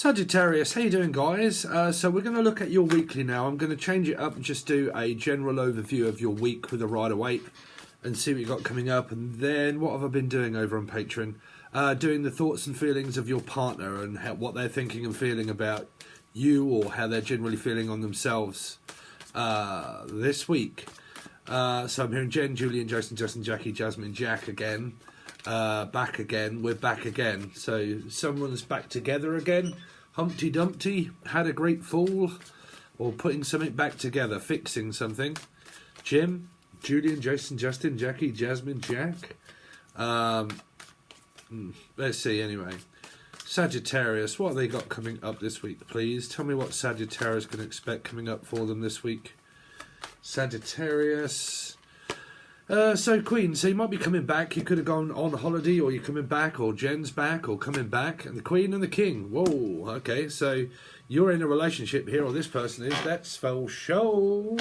Sagittarius, how you doing, guys? So we're going to look at your weekly now. I'm going to change it up and just do a general overview of your week with a Rider-Waite and see what you got coming up. And then what have I been doing over on Patreon? Doing the thoughts and feelings of your partner and what they're thinking and feeling about you, or how they're generally feeling on themselves this week. So I'm hearing Jen, Julian, Jason, Justin, Jackie, Jasmine, Jack again. Back again. We're back again. So someone's back together again. Humpty Dumpty had a great fall, or putting something back together, fixing something. Jim, Julian, Jason, Justin, Jackie, Jasmine, Jack. Let's see anyway. Sagittarius, what have they got coming up this week, please? Tell me what Sagittarius can expect coming up for them this week. Sagittarius. So Queen, so you might be coming back. You could have gone on holiday, or you're coming back, or Jen's back, or coming back. And the Queen and the King. Whoa, okay, so you're in a relationship here, or this person is. That's for sure.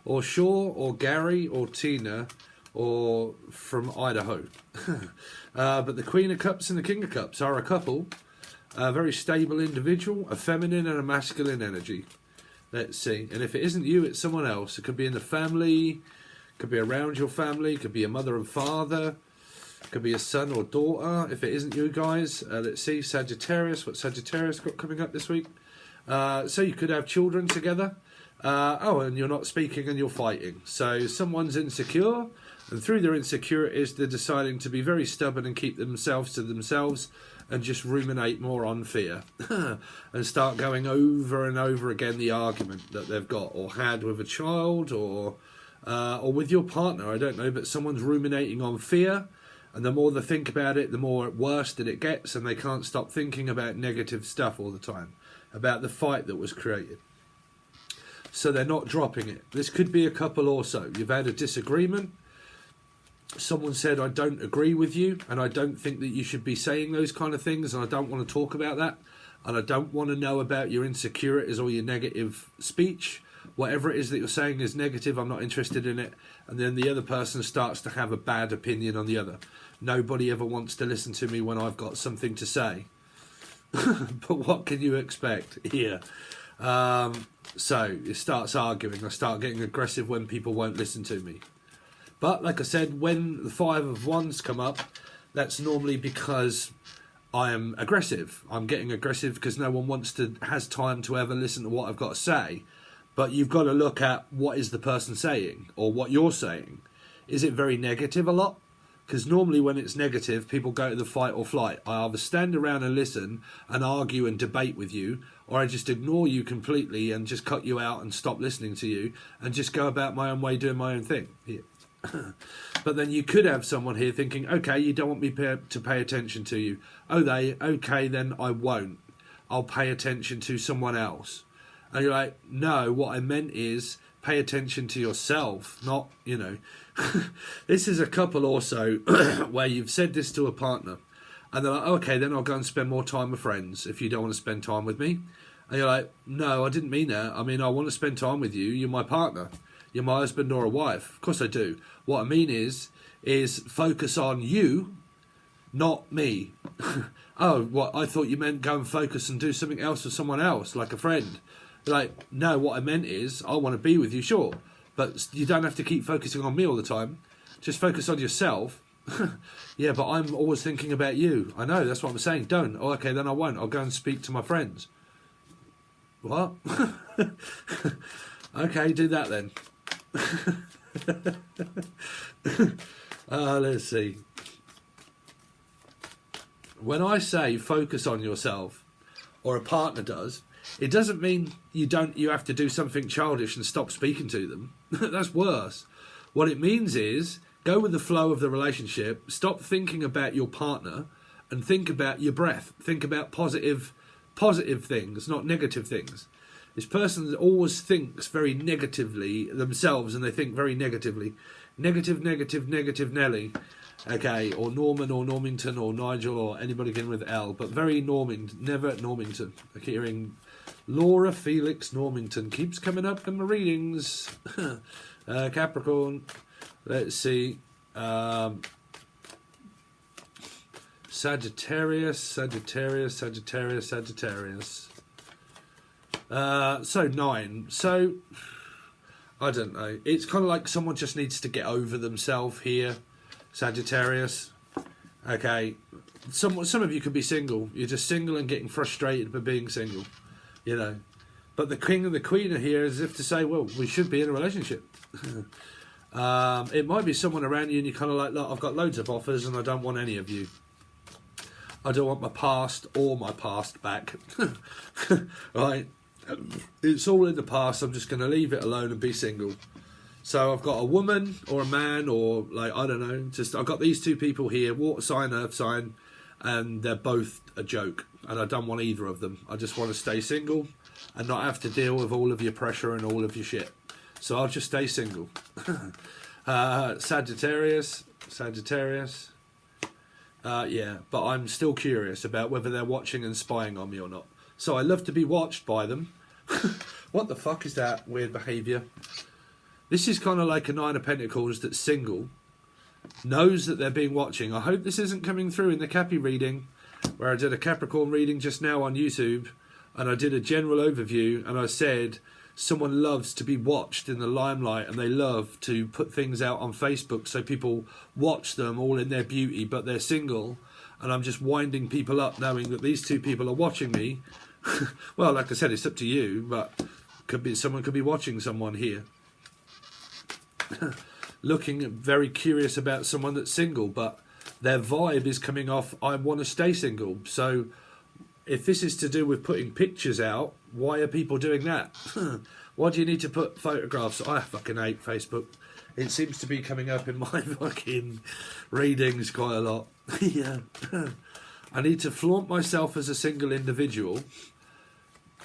Or Shaw, or Gary, or Tina, or from Idaho. But the Queen of Cups and the King of Cups are a couple. A very stable individual, a feminine and a masculine energy. Let's see. And if it isn't you, it's someone else. It could be in the family. Could be around your family, could be a mother and father, could be a son or daughter. If it isn't you guys, let's see, Sagittarius, what Sagittarius got coming up this week. So you could have children together. And you're not speaking and you're fighting. So someone's insecure, and through their insecurities, they're deciding to be very stubborn and keep themselves to themselves and just ruminate more on fear and start going over and over again the argument that they've got or had with a child or with your partner, I don't know, but someone's ruminating on fear, and the more they think about it, the more worse that it gets, and they can't stop thinking about negative stuff all the time, about the fight that was created. So they're not dropping it. This could be a couple also. You've had a disagreement. Someone said, I don't agree with you, and I don't think that you should be saying those kind of things, and I don't want to talk about that, and I don't want to know about your insecurities or your negative speech. Whatever it is that you're saying is negative, I'm not interested in it. And then the other person starts to have a bad opinion on the other. Nobody ever wants to listen to me when I've got something to say. But what can you expect here? So it starts arguing. I start getting aggressive when people won't listen to me. But like I said, when the Five of Wands come up, that's normally because I am aggressive. I'm getting aggressive because no one has time to ever listen to what I've got to say. But you've got to look at what is the person saying, or what you're saying. Is it very negative a lot? Because normally when it's negative, people go to the fight or flight. I either stand around and listen and argue and debate with you, or I just ignore you completely and just cut you out and stop listening to you and just go about my own way doing my own thing. Yeah. But then you could have someone here thinking, okay, you don't want me to pay attention to you. Okay, then I won't. I'll pay attention to someone else. And you're like, no, what I meant is pay attention to yourself, not, This is a couple also where you've said this to a partner. And they're like, okay, then I'll go and spend more time with friends if you don't want to spend time with me. And you're like, no, I didn't mean that. I mean, I want to spend time with you. You're my partner. You're my husband or a wife. Of course I do. What I mean is focus on you, not me. Oh, what? I thought you meant go and focus and do something else with someone else, like a friend. Like, no, what I meant is I want to be with you, sure, but you don't have to keep focusing on me all the time. Just focus on yourself. Yeah, but I'm always thinking about you. I know, that's what I'm saying. Don't. Oh, okay, then I won't. I'll go and speak to my friends. What? Okay, do that then. Let's see. When I say focus on yourself, or a partner does, it doesn't mean you have to do something childish and stop speaking to them. That's worse. What it means is go with the flow of the relationship, stop thinking about your partner and think about your breath. Think about positive things, not negative things. This person always thinks very negatively themselves, and they think very negatively. Negative Nelly. Okay, or Norman or Normington or Nigel or anybody again with L, but very never Normington. I keep hearing Laura Felix Normington keeps coming up in my readings. Capricorn, let's see. Sagittarius, Sagittarius, Sagittarius, Sagittarius. So 9. So, I don't know. It's kind of like someone just needs to get over themselves here. Sagittarius. Okay. Some of you could be single. You're just single and getting frustrated by being single. You know. But the king and the queen are here as if to say, well, we should be in a relationship. It might be someone around you and you're kind of like, look, I've got loads of offers and I don't want any of you. I don't want my past or my past back. Right? It's all in the past. I'm just going to leave it alone and be single. So I've got a woman or a man or, like, I don't know. Just I've got these two people here, water sign, earth sign, and they're both a joke. And I don't want either of them. I just want to stay single and not have to deal with all of your pressure and all of your shit. So I'll just stay single. Sagittarius. Sagittarius. Yeah, but I'm still curious about whether they're watching and spying on me or not. So I love to be watched by them. What the fuck is that weird behaviour? This is kind of like a 9 of Pentacles that's single. Knows that they're being watching. I hope this isn't coming through in the Cappy reading, where I did a Capricorn reading just now on YouTube. And I did a general overview and I said someone loves to be watched in the limelight and they love to put things out on Facebook so people watch them all in their beauty, but they're single. And I'm just winding people up knowing that these two people are watching me. Well, like I said, it's up to you, but someone could be watching someone here. Looking very curious about someone that's single, but their vibe is coming off, I want to stay single. So if this is to do with putting pictures out, why are people doing that? Why do you need to put photographs? I fucking hate Facebook. It seems to be coming up in my fucking readings quite a lot. Yeah. I need to flaunt myself as a single individual.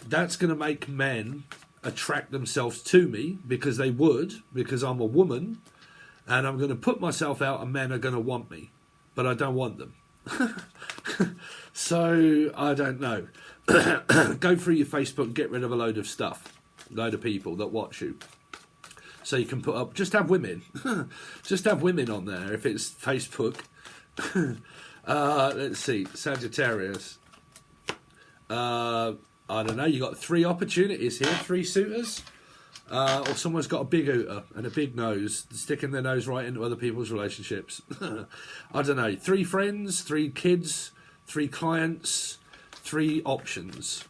That's going to make men attract themselves to me because they would, because I'm a woman. And I'm going to put myself out and men are going to want me. But I don't want them. So, I don't know. Go through your Facebook and get rid of a load of stuff. A load of people that watch you. So you can put up, just have women. Just have women on there if it's Facebook. Let's see, Sagittarius. I don't know, you got 3 opportunities here, 3 suitors. Or someone's got a big ooter and a big nose, sticking their nose right into other people's relationships. I don't know, 3 friends, 3 kids, 3 clients, 3 options.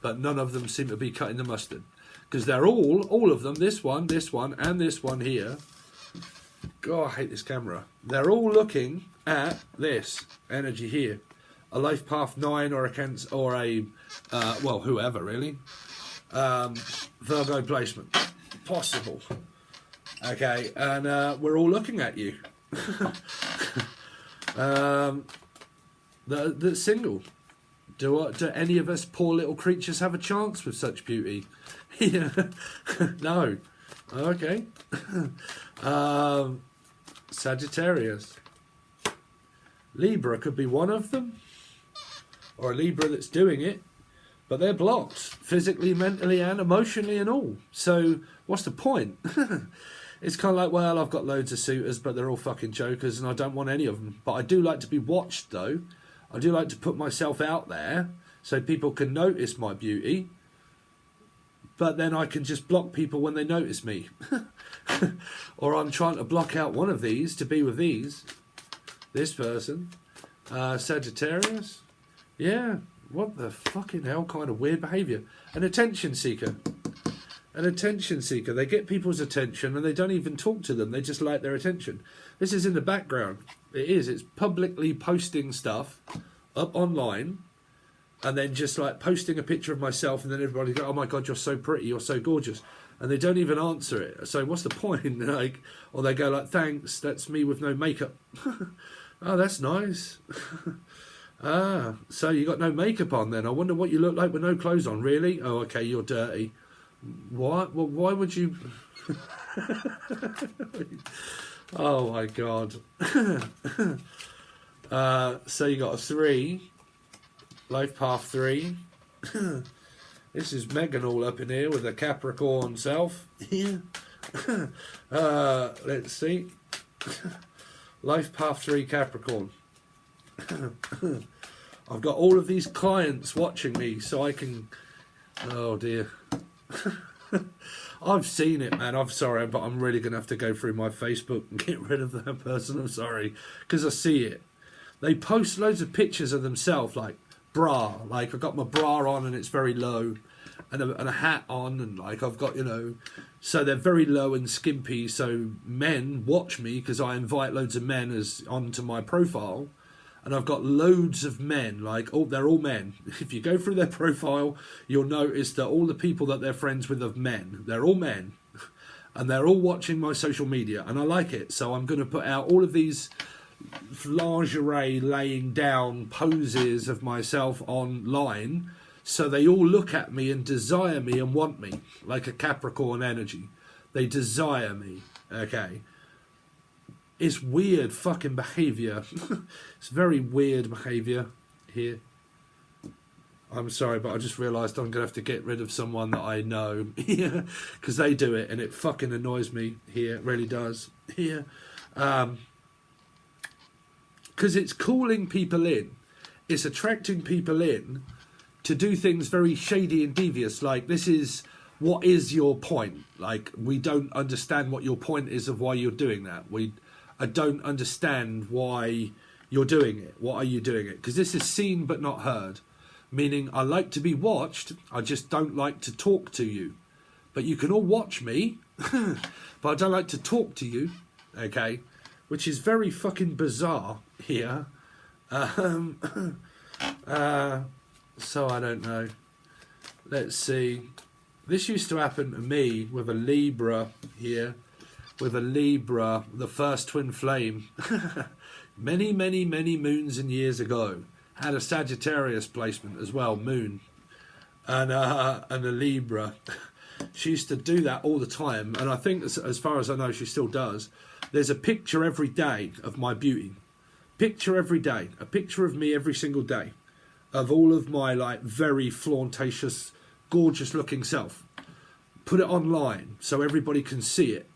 But none of them seem to be cutting the mustard. Because they're all of them, this one, and this one here. God, I hate this camera. They're all looking at this energy here. A life path 9 or a Cancer, or a, well, whoever really. Virgo placement. Possible. Okay, and we're all looking at you. That's single. Do any of us poor little creatures have a chance with such beauty? Yeah. No. Okay. Sagittarius. Libra could be one of them. Or a Libra that's doing it. But they're blocked. Physically, mentally and emotionally and all. So what's the point? It's kind of like, well, I've got loads of suitors, but they're all fucking jokers and I don't want any of them. But I do like to be watched though. I do like to put myself out there so people can notice my beauty. But then I can just block people when they notice me. Or I'm trying to block out one of these to be with these. This person. Sagittarius. Yeah. What the fucking hell kind of weird behaviour. An attention seeker. An attention seeker. They get people's attention and they don't even talk to them. They just like their attention. This is in the background. It is. It's publicly posting stuff up online. And then just like posting a picture of myself and then everybody go, oh my God, you're so pretty, you're so gorgeous. And they don't even answer it. So what's the point? Like, or they go like, thanks, that's me with no makeup. Oh, that's nice. Ah, so you got no makeup on then. I wonder what you look like with no clothes on. Really? Oh, okay, you're dirty. What? Well, why would you... Oh my God. So you got a 3. Life path 3. This is Megan all up in here with a Capricorn self. Yeah. Let's see. Life path 3 Capricorn. I've got all of these clients watching me so I can... Oh, dear. I've seen it, man. I'm sorry, but I'm really going to have to go through my Facebook and get rid of that person. I'm sorry, because I see it. They post loads of pictures of themselves, like bra. Like, I've got my bra on and it's very low, and a hat on, and like I've got, you know... So they're very low and skimpy, so men watch me because I invite loads of men onto my profile. And I've got loads of men, like, oh, they're all men. If you go through their profile, you'll notice that all the people that they're friends with are men. They're all men. And they're all watching my social media. And I like it. So I'm going to put out all of these lingerie laying down poses of myself online. So they all look at me and desire me and want me. Like a Capricorn energy. They desire me. Okay. It's weird fucking behaviour. It's very weird behaviour here. I'm sorry, but I just realised I'm going to have to get rid of someone that I know. Because they do it and it fucking annoys me here. It really does. Here. Because it's calling people in. It's attracting people in to do things very shady and devious. Like, this is... What is your point? Like, we don't understand what your point is of why you're doing that. I don't understand why you're doing it. What are you doing it? Because this is seen but not heard. Meaning, I like to be watched, I just don't like to talk to you. But you can all watch me, but I don't like to talk to you, okay? Which is very fucking bizarre here. So I don't know. Let's see. This used to happen to me with a Libra here. With a Libra, the first twin flame. many, many, many moons and years ago. Had a Sagittarius placement as well, moon. And a Libra. She used to do that all the time. And I think, as far as I know, she still does. There's a picture every day of my beauty. Picture every day. A picture of me every single day. Of all of my, like, very flauntatious, gorgeous looking self. Put it online so everybody can see it.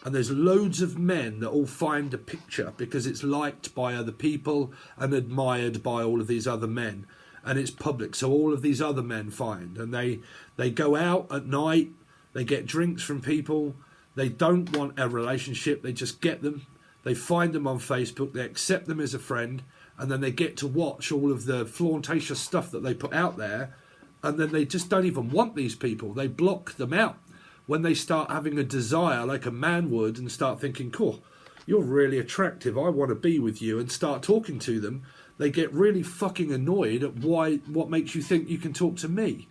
And there's loads of men that all find the picture because it's liked by other people and admired by all of these other men. And it's public, so all of these other men find. And they go out at night, they get drinks from people. They don't want a relationship, they just get them. They find them on Facebook, they accept them as a friend. And then they get to watch all of the flauntatious stuff that they put out there. And then they just don't even want these people. They block them out. When they start having a desire like a man would and start thinking, cool, you're really attractive, I want to be with you, and start talking to them, they get really fucking annoyed at what makes you think you can talk to me.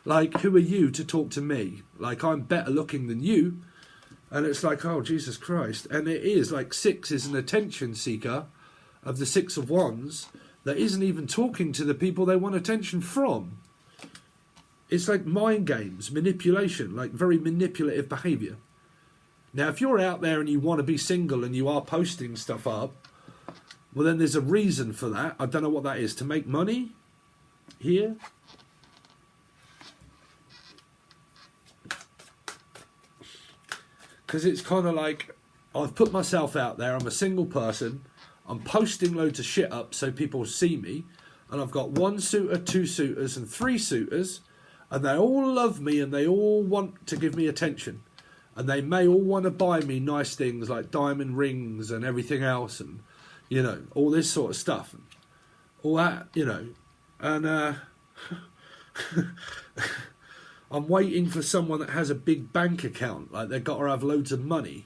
Like, who are you to talk to me? Like, I'm better looking than you. And it's like, oh, Jesus Christ. And it is, like, 6 is an attention seeker of the 6 of Wands that isn't even talking to the people they want attention from. It's like mind games, manipulation, like very manipulative behaviour. Now, if you're out there and you want to be single and you are posting stuff up, well, then there's a reason for that. I don't know what that is. To make money? Here? Because it's kind of like, I've put myself out there, I'm a single person, I'm posting loads of shit up so people see me, and I've got 1 suitor, 2 suitors, and 3 suitors, and they all love me and they all want to give me attention. And they may all want to buy me nice things like diamond rings and everything else and, you know, all this sort of stuff. And all that, you know. And I'm waiting for someone that has a big bank account. Like, they've got to have loads of money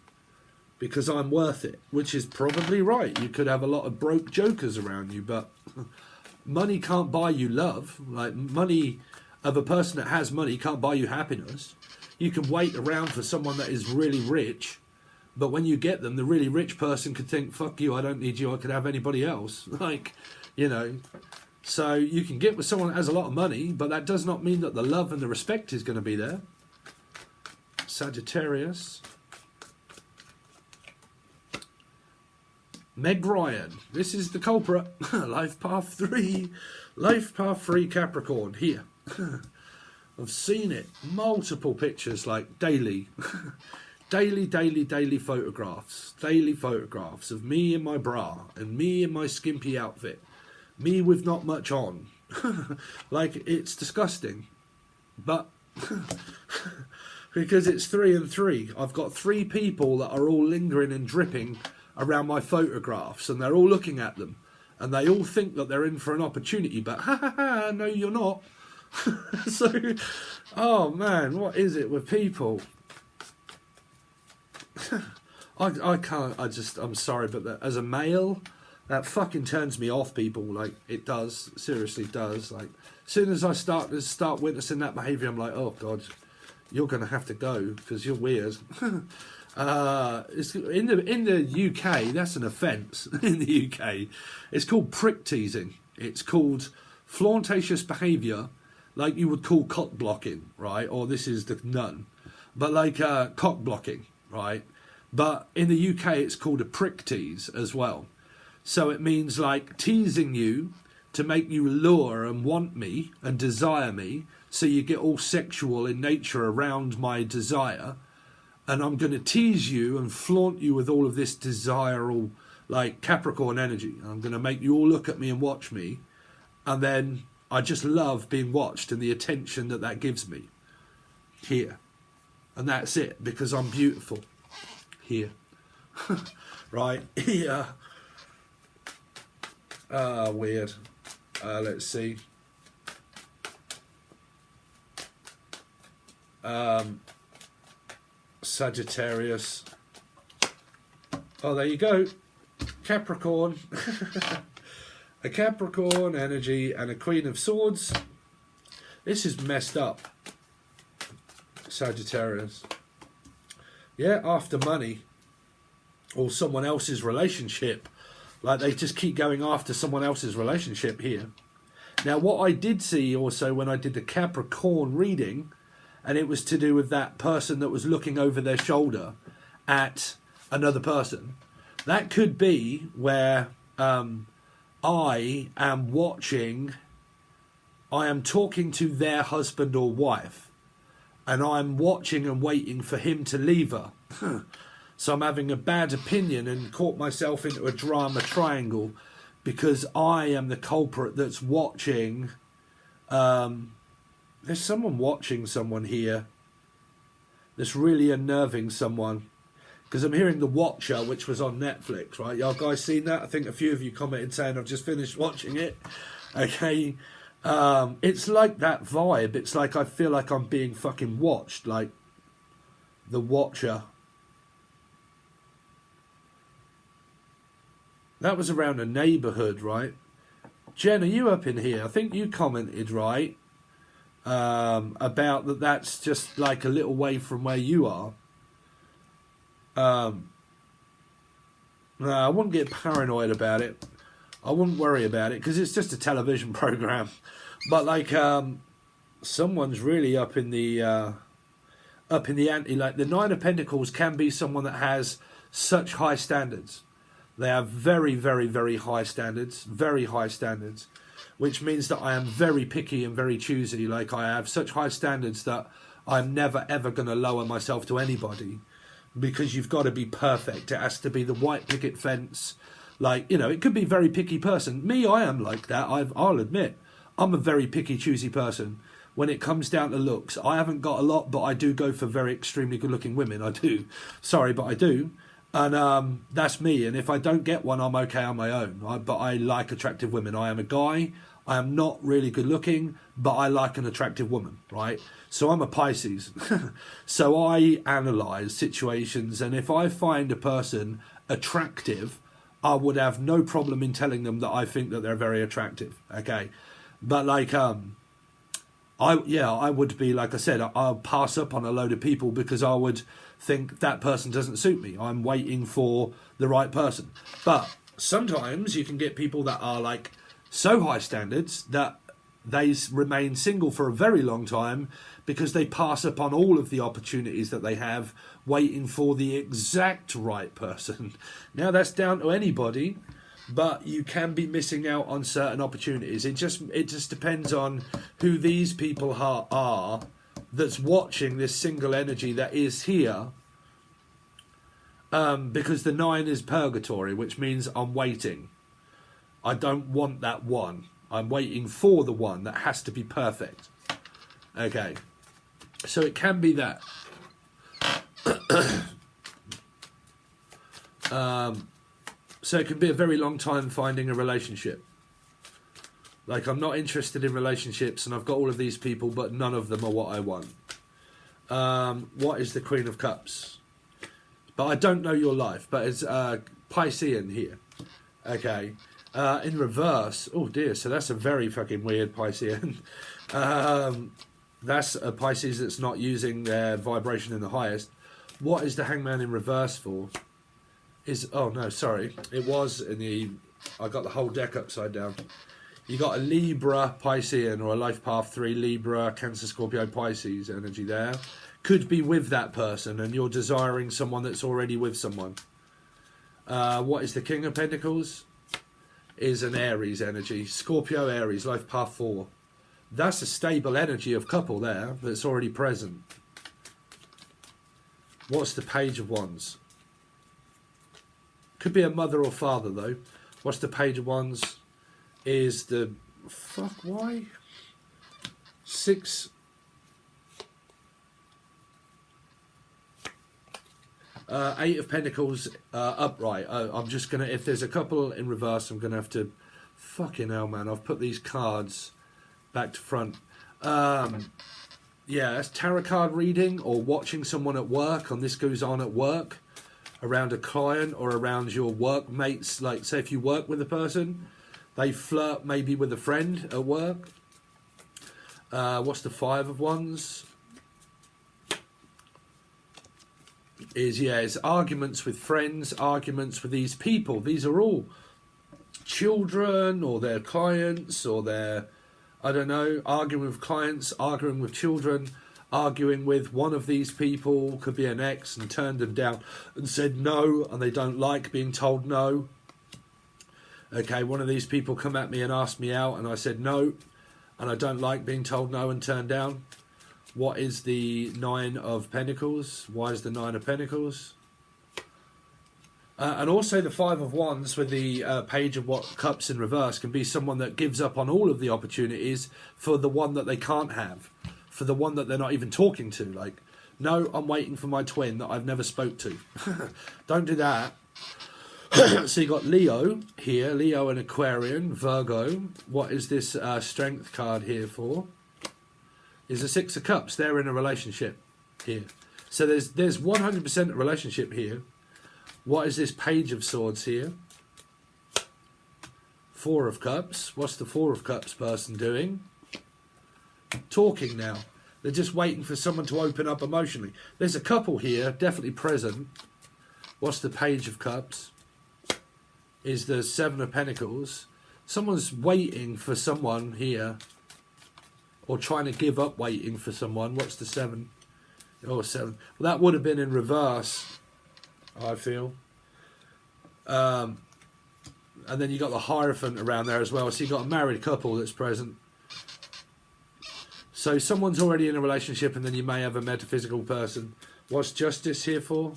because I'm worth it, which is probably right. You could have a lot of broke jokers around you, but money can't buy you love. Like, money... of a person that has money can't buy you happiness. You can wait around for someone that is really rich, but when you get them, the really rich person could think, fuck you, I don't need you, I could have anybody else. Like, you know, so you can get with someone that has a lot of money, but that does not mean that the love and the respect is going to be there. Sagittarius. Meg Ryan. This is the culprit. Life path 3. Life path 3 Capricorn. Here. I've seen it. Multiple pictures, like daily. daily photographs. Daily photographs of me in my bra and me in my skimpy outfit. Me with not much on. Like, it's disgusting. But because it's 3 and 3. I've got 3 people that are all lingering and dripping around my photographs, and they're all looking at them. And they all think that they're in for an opportunity, but no, you're not. So, oh man, what is it with people? I can't, I'm sorry, but as a male, that fucking turns me off, people. Like, it does, seriously does. Like, as soon as I start witnessing that behaviour, I'm like, oh God, you're going to have to go, because you're weird. It's, in the UK, that's an offence. In the UK, it's called prick teasing. It's called flauntatious behaviour, like you would call cock blocking, right? Or this is the none, but like cock blocking, right? But in the UK, it's called a prick tease as well. So it means like teasing you to make you lure and want me and desire me, so you get all sexual in nature around my desire. And I'm going to tease you and flaunt you with all of this desirable, like, Capricorn energy. I'm going to make you all look at me and watch me. And then I just love being watched and the attention that that gives me. Here. And that's it, because I'm beautiful. Here. Right? Here. Weird. Let's see. Sagittarius. Oh, there you go. Capricorn. A Capricorn energy and a Queen of Swords. This is messed up. Sagittarius. Yeah, after money. Or someone else's relationship. Like, they just keep going after someone else's relationship here. Now, what I did see also when I did the Capricorn reading, and it was to do with that person that was looking over their shoulder at another person. That could be where I am talking to their husband or wife, and I'm watching and waiting for him to leave her. So I'm having a bad opinion and caught myself into a drama triangle because I am the culprit that's watching. There's someone watching someone here that's really unnerving someone. Because I'm hearing The Watcher, which was on Netflix, right? Y'all guys seen that? I think a few of you commented saying I've just finished watching it. Okay. It's like that vibe. It's like I feel like I'm being fucking watched. Like The Watcher. That was around a neighbourhood, right? Jen, are you up in here? I think you commented, right? About that's just like a little way from where you are. No, I wouldn't get paranoid about it. I wouldn't worry about it because it's just a television program. But like, someone's really up in the ante. Like the Nine of Pentacles can be someone that has such high standards. They have very, very, very high standards. Very high standards. Which means that I am very picky and very choosy. Like, I have such high standards that I'm never, ever going to lower myself to anybody. Because you've got to be perfect. It has to be the white picket fence. Like, you know, it could be a very picky person. Me, I am like that. I'll admit. I'm a very picky, choosy person. When it comes down to looks, I haven't got a lot, but I do go for very extremely good-looking women. I do. Sorry, but I do. And that's me. And if I don't get one, I'm okay on my own. But I like attractive women. I am a guy. I am not really good looking, but I like an attractive woman, right? So I'm a Pisces. So I analyse situations. And if I find a person attractive, I would have no problem in telling them that I think that they're very attractive. Okay. But like, I would be, like I said, I'll pass up on a load of people because I would think that person doesn't suit me. I'm waiting for the right person. But sometimes you can get people that are like so high standards that they remain single for a very long time because they pass upon all of the opportunities that they have waiting for the exact right person. Now that's down to anybody, but you can be missing out on certain opportunities. It just depends on who these people are that's watching this single energy that is here Because the 9 is purgatory, which means I'm waiting. I don't want that one. I'm waiting for the one that has to be perfect. Okay. So it can be that. So it can be a very long time finding a relationship. Like, I'm not interested in relationships and I've got all of these people, but none of them are what I want. What is the Queen of Cups? But I don't know your life, but it's Piscean here. Okay. In reverse, oh dear, so that's a very fucking weird Piscean. That's a Pisces that's not using their vibration in the highest. What is the Hangman in reverse for? Oh no, sorry. It was in the... I got the whole deck upside down. You got a Libra Piscean or a Life Path 3 Libra, Cancer, Scorpio, Pisces energy there. Could be with that person and you're desiring someone that's already with someone. What is the King of Pentacles? Is an Aries energy. Scorpio, Aries, Life Path 4. That's a stable energy of couple there that's already present. What's the Page of Wands? Could be a mother or father though. What's the Page of Wands? Is the... Fuck, why? 6... 8 of Pentacles upright. I'm just going to... If there's a couple in reverse, I'm going to have to... Fucking hell, man. I've put these cards back to front. Yeah, that's tarot card reading or watching someone at work. And this goes on at work. Around a client or around your workmates. Like, say if you work with a person, they flirt maybe with a friend at work. What's the 5 of Wands? It's arguments with friends, arguments with these people. These are all children or their clients or their, I don't know, arguing with clients, arguing with children, arguing with one of these people, could be an ex, and turned them down and said no, and they don't like being told no. Okay, one of these people come at me and asked me out and I said no, and I don't like being told no and turned down. What is the 9 of Pentacles? Why is the 9 of Pentacles? And also the 5 of Wands with the Page of Cups in reverse can be someone that gives up on all of the opportunities for the one that they can't have. For the one that they're not even talking to. Like, no, I'm waiting for my twin that I've never spoke to. Don't do that. So you got Leo here. Leo and Aquarian. Virgo. What is this Strength card here for? Is the 6 of Cups. They're in a relationship here. So there's 100% a relationship here. What is this Page of Swords here? 4 of Cups. What's the 4 of Cups person doing? Talking now. They're just waiting for someone to open up emotionally. There's a couple here, definitely present. What's the Page of Cups? Is the 7 of Pentacles. Someone's waiting for someone here. Or trying to give up waiting for someone. What's the 7? Oh, 7. Well, that would have been in reverse, I feel. And then you got the Hierophant around there as well. So you got a married couple that's present. So someone's already in a relationship and then you may have a metaphysical person. What's Justice here for?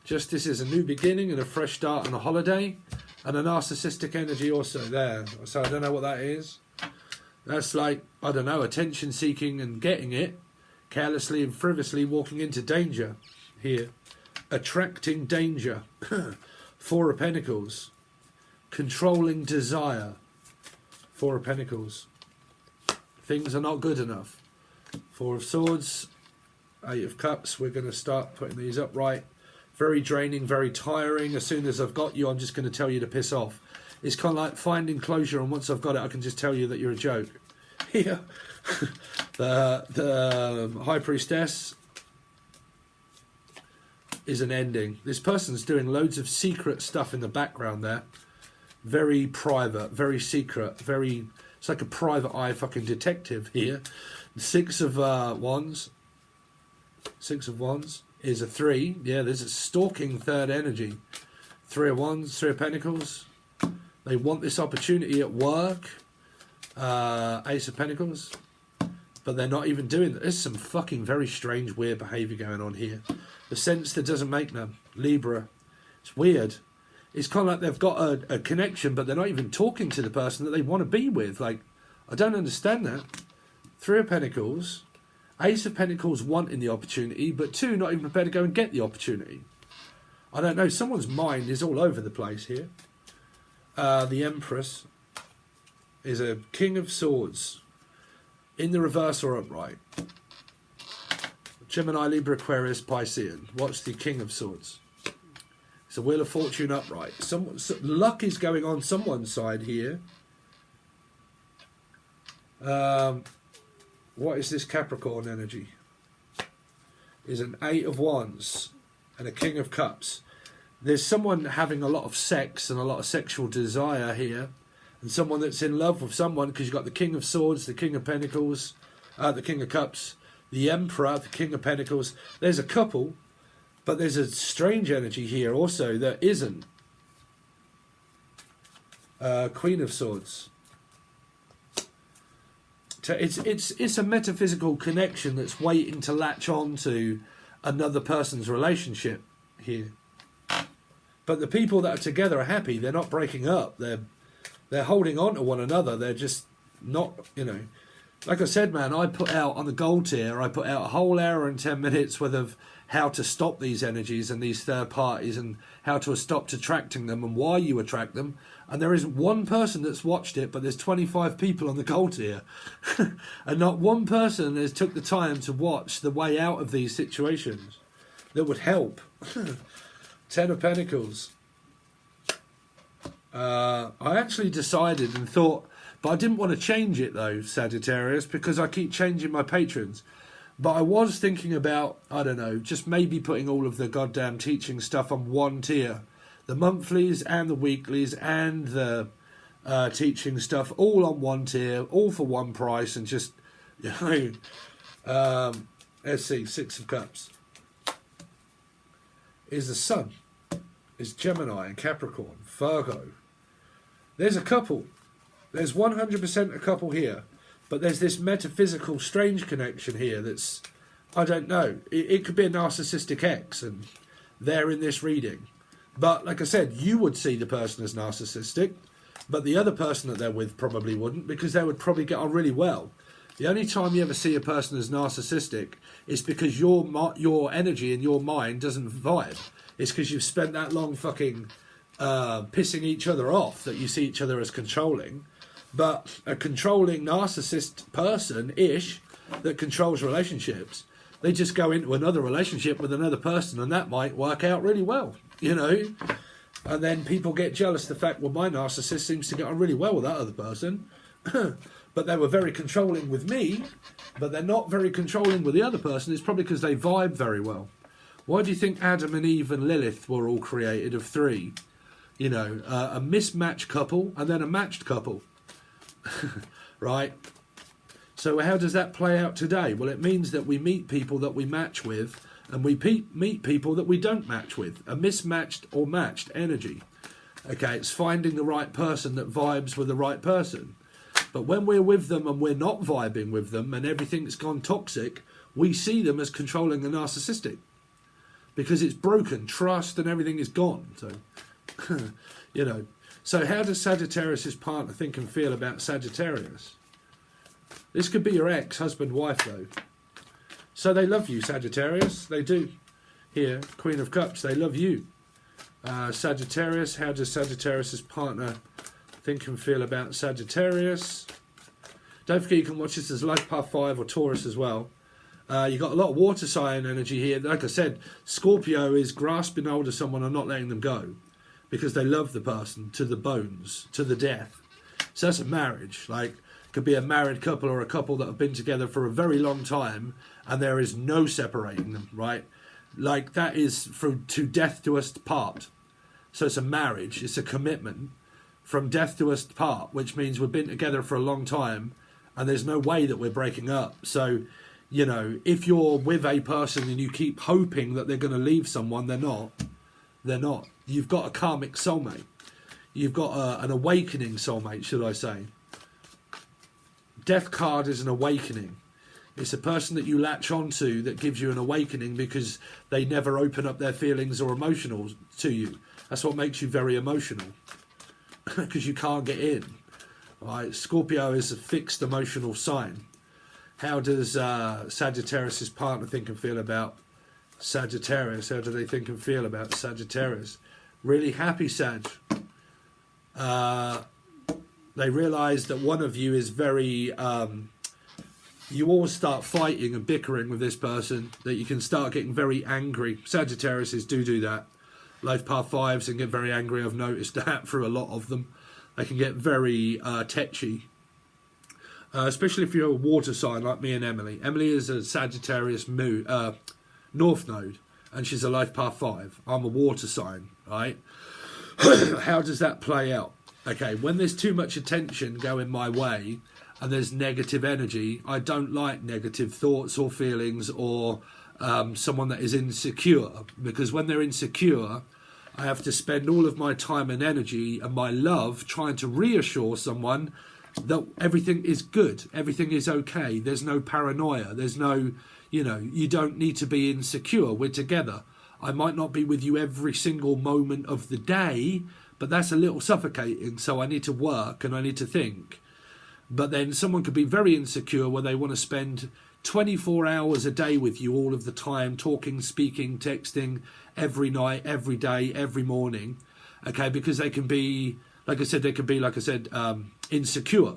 Justice is a new beginning and a fresh start and a holiday. And a narcissistic energy also there. So I don't know what that is. That's like, I don't know, attention seeking and getting it. Carelessly and frivolously walking into danger here. Attracting danger. 4 of Pentacles. Controlling desire. 4 of Pentacles. Things are not good enough. 4 of Swords. 8 of Cups. We're going to start putting these upright. Very draining, very tiring. As soon as I've got you, I'm just going to tell you to piss off. It's kind of like finding closure, and once I've got it, I can just tell you that you're a joke. Here. The High Priestess is an ending. This person's doing loads of secret stuff in the background there. Very private, very secret, very... It's like a private eye fucking detective here. 6 of Wands. 6 of Wands is a 3. Yeah, there's a stalking third energy. 3 of Wands, 3 of Pentacles. They want this opportunity at work. Ace of Pentacles. But they're not even doing that. There's some fucking very strange, weird behaviour going on here. The sense that doesn't make them. Libra. It's weird. It's kind of like they've got a connection, but they're not even talking to the person that they want to be with. Like, I don't understand that. 3 of Pentacles. Ace of Pentacles wanting the opportunity, but 2 not even prepared to go and get the opportunity. I don't know. Someone's mind is all over the place here. The Empress is a King of Swords. In the reverse or upright. Gemini, Libra, Aquarius, Piscean. What's the King of Swords? It's a Wheel of Fortune upright. Luck is going on someone's side here. What is this Capricorn energy? Is an 8 of Wands and a King of Cups. There's someone having a lot of sex and a lot of sexual desire here. And someone that's in love with someone, because you've got the King of Swords, the King of Pentacles, the King of Cups, the Emperor, the King of Pentacles. There's a couple, but there's a strange energy here also that isn't. Queen of Swords. It's a metaphysical connection that's waiting to latch on to another person's relationship here. But the people that are together are happy. They're not breaking up. They're holding on to one another. They're just not, you know. Like I said, man, I put out on the gold tier, I put out a whole hour and 10 minutes worth of how to stop these energies and these third parties and how to stop attracting them and why you attract them. And there isn't one person that's watched it, but there's 25 people on the gold tier. And not one person has took the time to watch the way out of these situations that would help. 10 of Pentacles. I actually decided and thought, but I didn't want to change it though, Sagittarius, because I keep changing my patrons. But I was thinking about, I don't know, just maybe putting all of the goddamn teaching stuff on one tier. The monthlies and the weeklies and the teaching stuff all on one tier, all for one price, and just, you know, let's see, 6 of Cups. Is the Sun. Is Gemini and Capricorn, Virgo. There's a couple. There's 100% a couple here. But there's this metaphysical strange connection here that's, I don't know. It could be a narcissistic ex and they're in this reading. But like I said, you would see the person as narcissistic, but the other person that they're with probably wouldn't, because they would probably get on really well. The only time you ever see a person as narcissistic is because your energy and your mind doesn't vibe. It's because you've spent that long fucking pissing each other off that you see each other as controlling. But a controlling narcissist person-ish that controls relationships, they just go into another relationship with another person and that might work out really well, you know. And then people get jealous the fact, well, my narcissist seems to get on really well with that other person. But they were very controlling with me, but they're not very controlling with the other person. It's probably because they vibe very well. Why do you think Adam and Eve and Lilith were all created of 3? You know, a mismatched couple and then a matched couple. Right? So how does that play out today? Well, it means that we meet people that we match with and we meet people that we don't match with. A mismatched or matched energy. Okay, it's finding the right person that vibes with the right person. But when we're with them and we're not vibing with them and everything's gone toxic, we see them as controlling and narcissistic. Because it's broken, trust and everything is gone. So, you know. So how does Sagittarius' partner think and feel about Sagittarius? This could be your ex, husband, wife though. So they love you, Sagittarius. They do. Here, Queen of Cups, they love you. Sagittarius, how does Sagittarius' partner think and feel about Sagittarius? Don't forget you can watch this as Life Path 5 or Taurus as well. You've got a lot of water sign energy here. Like I said, Scorpio is grasping hold of someone and not letting them go. Because they love the person to the bones, to the death. So that's a marriage. Like, could be a married couple or a couple that have been together for a very long time and there is no separating them, right? Like, that is from to death to us part. So it's a marriage, it's a commitment from death to us part, which means we've been together for a long time and there's no way that we're breaking up. So, you know, if you're with a person and you keep hoping that they're going to leave someone, they're not. They're not. You've got a karmic soulmate. You've got an awakening soulmate, should I say. Death card is an awakening. It's a person that you latch onto that gives you an awakening because they never open up their feelings or emotional to you. That's what makes you very emotional, because you can't get in. Right? Scorpio is a fixed emotional sign. How does Sagittarius' partner think and feel about Sagittarius? How do they think and feel about Sagittarius? Really happy, Sag. They realise that one of you is very... you all start fighting and bickering with this person, that you can start getting very angry. Sagittarius do that. Life path 5s and get very angry. I've noticed that for a lot of them. They can get very tetchy. Especially if you're a water sign like me and Emily. Emily is a Sagittarius North Node, and she's a life path 5. I'm a water sign, right? How does that play out? Okay, when there's too much attention going my way and there's negative energy, I don't like negative thoughts or feelings or someone that is insecure, because when they're insecure, I have to spend all of my time and energy and my love trying to reassure someone that everything is good, everything is okay, there's no paranoia, there's no, you don't need to be insecure, we're together. I might not be with you every single moment of the day, but that's a little suffocating, so I need to work and I need to think. But then someone could be very insecure where they want to spend 24 hours a day with you all of the time, talking, speaking, texting, every night, every day, every morning, okay, because they can be, like I said, insecure.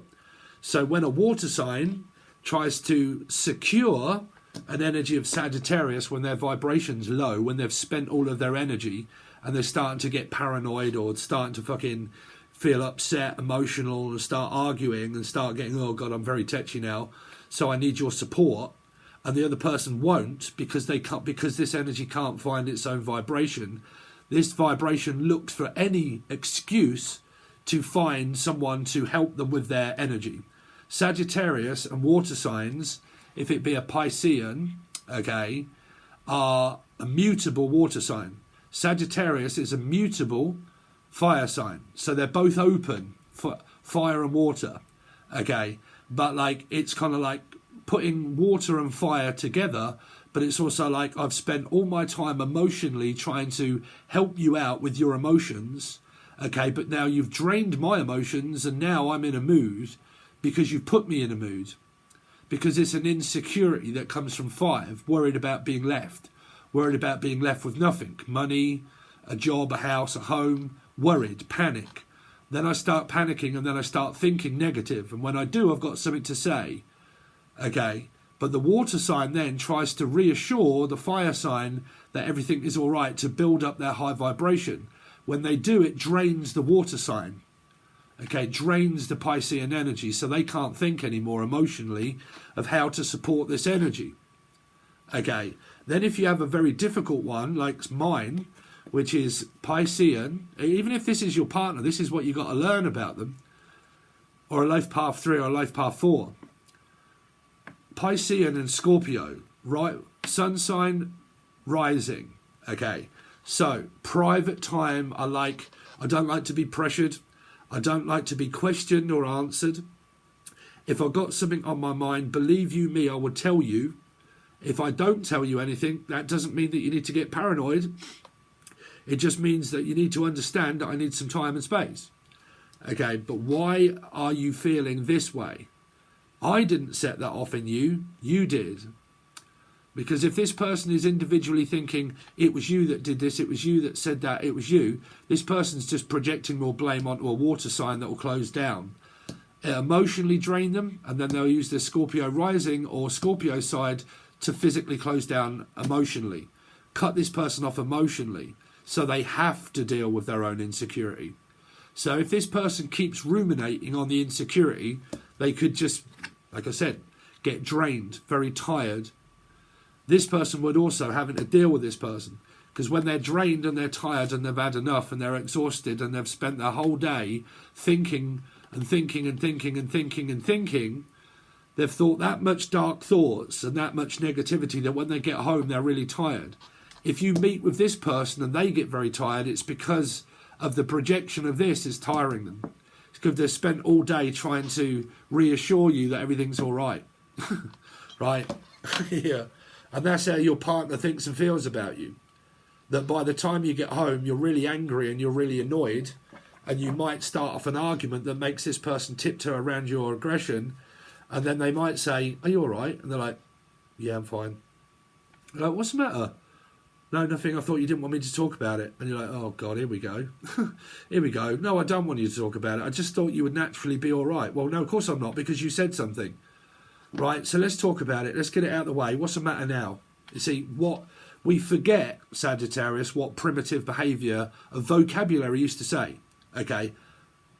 So when a water sign tries to secure an energy of Sagittarius, when their vibration's low, when they've spent all of their energy and they're starting to get paranoid or starting to fucking feel upset, emotional, and start arguing and start getting, oh God, I'm very touchy now, so I need your support, and the other person won't because they can't, because this energy can't find its own vibration. This vibration looks for any excuse to find someone to help them with their energy. Sagittarius and water signs, if it be a Piscean, okay, are a mutable water sign. Sagittarius is a mutable fire sign, so they're both open for fire and water, okay, but like it's kind of like putting water and fire together, but it's also like I've spent all my time emotionally trying to help you out with your emotions, okay, but now you've drained my emotions and now I'm in a mood because you've put me in a mood, because it's an insecurity that comes from 5, worried about being left with nothing, money, a job, a house, a home, worried, panic. Then I start panicking and then I start thinking negative, and when I do, I've got something to say, okay, but the water sign then tries to reassure the fire sign that everything is all right, to build up their high vibration. When they do, it drains the water sign, okay, drains the Piscean energy, so they can't think anymore emotionally of how to support this energy, okay. Then if you have a very difficult one like mine, which is Piscean, even if this is your partner, this is what you got to learn about them, or a life path 3 or a life path 4. Piscean and Scorpio, right? Sun sign, rising, okay. So private time, I don't like to be pressured. I don't like to be questioned or answered. If I've got something on my mind, believe you me, I will tell you. If I don't tell you anything, that doesn't mean that you need to get paranoid. It just means that you need to understand that I need some time and space. Okay, but why are you feeling this way? I didn't set that off in you, you did. Because if this person is individually thinking, it was you that did this, it was you that said that, it was you, this person's just projecting more blame onto a water sign that will close down. It emotionally drain them, and then they'll use their Scorpio rising or Scorpio side to physically close down emotionally. Cut this person off emotionally, so they have to deal with their own insecurity. So if this person keeps ruminating on the insecurity, they could just, like I said, get drained, very tired. This person would also having to deal with this person, because when they're drained and they're tired and they've had enough and they're exhausted and they've spent their whole day thinking and thinking and thinking and thinking and thinking, they've thought that much dark thoughts and that much negativity that when they get home they're really tired. If you meet with this person and they get very tired, it's because of the projection of this is tiring them. It's because they've spent all day trying to reassure you that everything's all right. right? Yeah. And that's how your partner thinks and feels about you. That by the time you get home, you're really angry and you're really annoyed, and you might start off an argument that makes this person tiptoe around your aggression, and then they might say, "Are you all right?" And they're like, "Yeah, I'm fine." You're like, "What's the matter?" "No, nothing. I thought you didn't want me to talk about it." And you're like, "Oh God, here we go." Here we go. "No, I don't want you to talk about it. I just thought you would naturally be all right." "Well, no, of course I'm not, because you said something." Right, so let's talk about it. Let's get it out of the way. What's the matter now? You see, what we forget, Sagittarius, what primitive behaviour of vocabulary used to say, okay,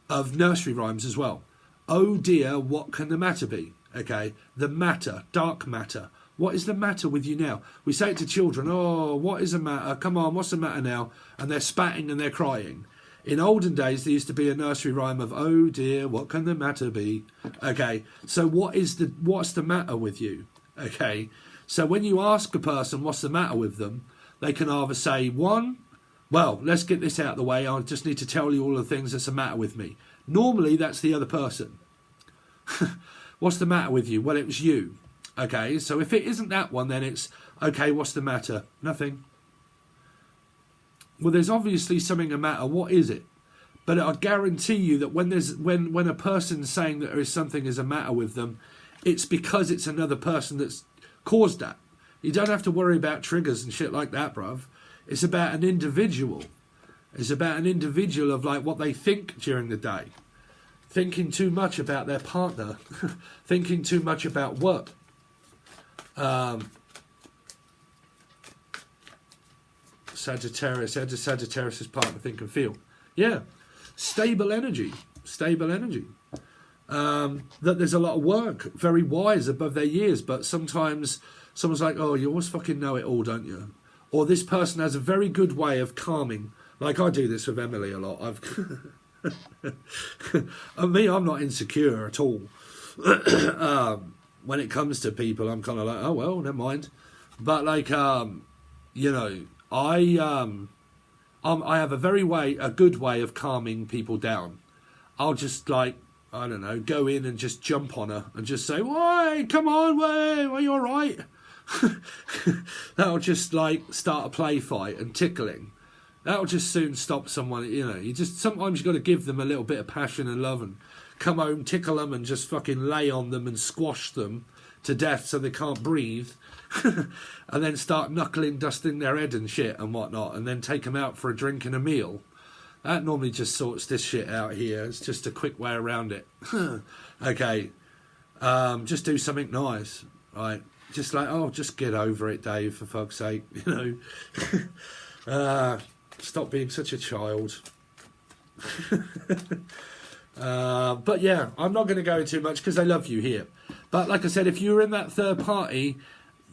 of nursery rhymes as well. "Oh dear, what can the matter be?" Okay, the matter, dark matter. What is the matter with you now? We say it to children, "Oh, what is the matter? Come on, what's the matter now?" And they're spatting and they're crying. In olden days, there used to be a nursery rhyme of, "Oh dear, what can the matter be?" Okay, so what's the matter with you? Okay, so when you ask a person what's the matter with them, they can either say, one, "Well, let's get this out of the way. I just need to tell you all the things that's the matter with me." Normally, that's the other person. "What's the matter with you?" "Well, it was you." Okay, so if it isn't that one, then it's, "Okay, what's the matter?" "Nothing." Well, there's obviously something the matter. What is it? But I guarantee you that when a person's saying that there is something is a matter with them, it's because it's another person that's caused that. You don't have to worry about triggers and shit like that, bruv. It's about an individual. It's about an individual of like what they think during the day. Thinking too much about their partner. Thinking too much about work. Sagittarius, how does Sagittarius' partner think and feel? Yeah, stable energy. That there's a lot of work, very wise, above their years, but sometimes someone's like, "Oh, you always fucking know it all, don't you?" Or this person has a very good way of calming. Like I do this with Emily a lot. I'm not insecure at all. When it comes to people, I'm kind of like, "Oh well, never mind." But like, you know, I have a good way of calming people down. I'll just like, I don't know, go in and just jump on her and just say, "Why, come on, way, are you all right?" That'll just like start a play fight and tickling. That'll just soon stop someone. You know, sometimes you got to give them a little bit of passion and love and come home, tickle them and just fucking lay on them and squash them to death so they can't breathe. And then start knuckling, dusting their head and shit and whatnot, and then take them out for a drink and a meal. That normally just sorts this shit out here. It's just a quick way around it. Okay, just do something nice, right? Just like, "Oh, just get over it, Dave, for fuck's sake," you know. Stop being such a child. But yeah, I'm not going to go too much because I love you here. But like I said, if you're in that third party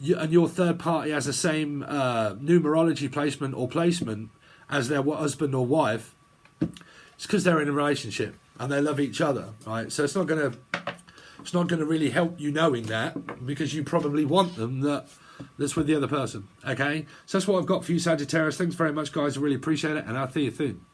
and your third party has the same numerology placement as their husband or wife, it's because they're in a relationship and they love each other, right? So it's not going to really help you knowing that, because you probably want them that's with the other person. Okay, so that's what I've got for you, Sagittarius. Thanks very much, guys. I really appreciate it, and I'll see you soon.